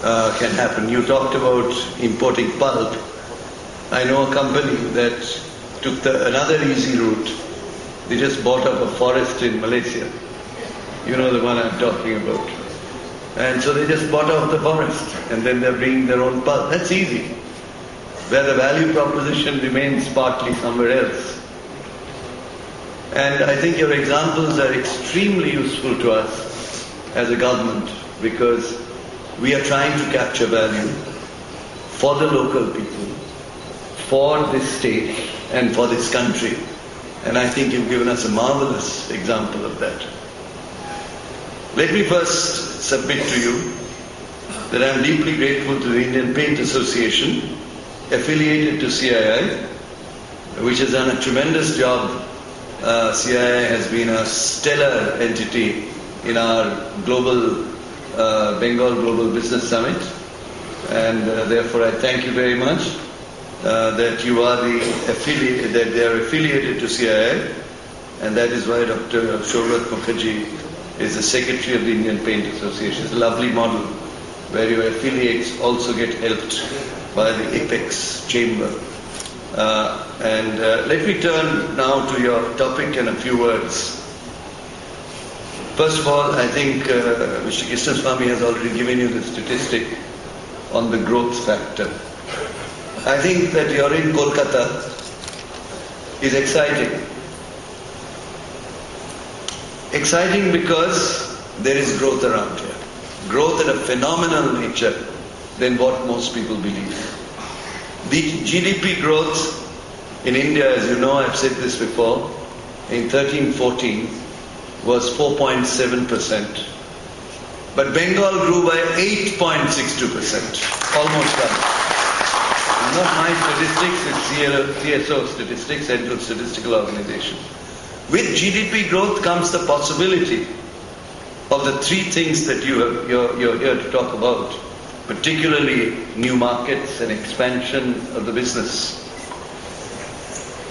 can happen. You talked about importing pulp. I know a company that took another easy route. They just bought up a forest in Malaysia. You know the one I'm talking about. And so they just bought out the forest and then they're bringing their own pulp. That's easy. Where the value proposition remains partly somewhere else. And I think your examples are extremely useful to us as a government because we are trying to capture value for the local people, for this state and for this country. And I think you've given us a marvelous example of that. Let me first submit to you that I'm deeply grateful to the Indian Paint Association, affiliated to CII, which has done a tremendous job. CII has been a stellar entity in our global Bengal Global Business Summit, and therefore I thank you very much that you are that they are affiliated to CII, and that is why Dr. Shorat Mukherjee is the Secretary of the Indian Paint Association. It's a lovely model where your affiliates also get helped by the Apex Chamber. Let me turn now to your topic in a few words. First of all, I think Mr. Krishnaswamy has already given you the statistic on the growth factor. I think that you're in Kolkata is exciting. Exciting because there is growth around here. Growth at a phenomenal nature than what most people believe. The GDP growth in India, as you know, I've said this before, in 13-14 was 4.7%. But Bengal grew by 8.62%, almost double. Not my statistics, it's CSO statistics, Central Statistical Organization. With GDP growth comes the possibility of the three things that you're here to talk about, particularly new markets and expansion of the business.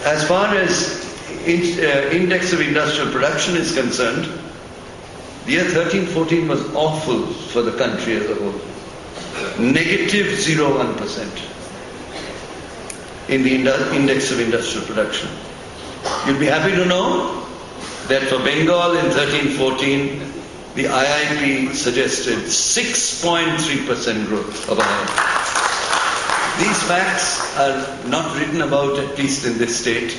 As far as index of industrial production is concerned, the year 13-14 was awful for the country as a whole. Negative 0.1% in the index of industrial production. You'll be happy to know that for Bengal in 13-14, the IIP suggested 6.3% growth of IIP. These facts are not written about, at least in this state,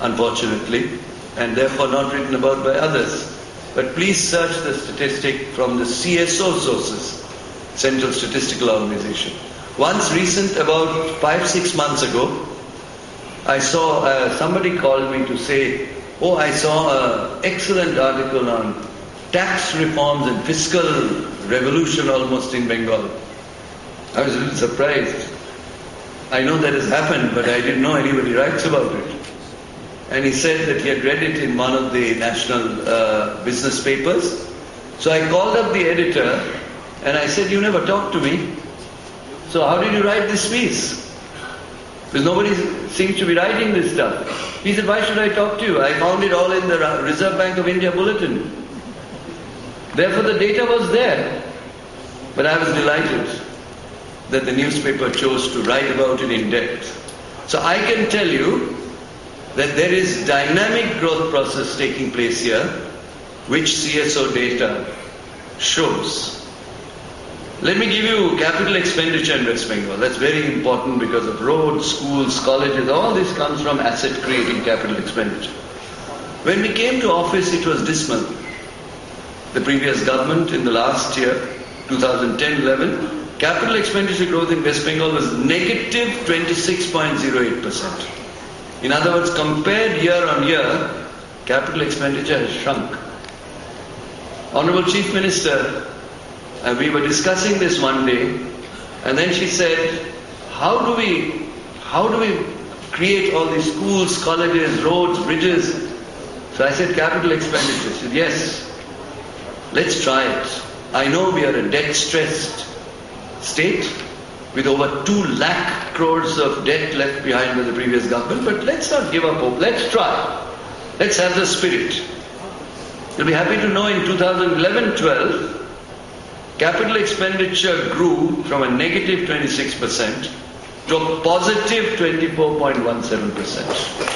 unfortunately, and therefore not written about by others. But please search the statistic from the CSO sources, Central Statistical Organization. Once recent, about 5-6 months ago, I saw somebody called me to say, oh, I saw an excellent article on tax reforms and fiscal revolution almost in Bengal. I was a little surprised. I know that has happened, but I didn't know anybody writes about it. And he said that he had read it in one of the national business papers. So I called up the editor and I said, you never talked to me. So how did you write this piece? Because nobody seems to be writing this stuff. He said, why should I talk to you? I found it all in the Reserve Bank of India bulletin. Therefore the data was there. But I was delighted that the newspaper chose to write about it in depth. So I can tell you that there is dynamic growth process taking place here, which CSO data shows. Let me give you capital expenditure in West Bengal. That's very important because of roads, schools, colleges, all this comes from asset creating capital expenditure. When we came to office, it was dismal. The previous government in the last year, 2010-11, capital expenditure growth in West Bengal was negative 26.08%. In other words, compared year on year, capital expenditure has shrunk. Honorable Chief Minister, we were discussing this one day, and then she said, how do we create all these schools, colleges, roads, bridges? So I said, capital expenditure. She said, yes, let's try it. I know we are a debt-stressed state with over 2 lakh crores of debt left behind by the previous government, but let's not give up hope. Let's try. Let's have the spirit. You'll be happy to know in 2011-12, capital expenditure grew from a negative 26% to a positive 24.17%.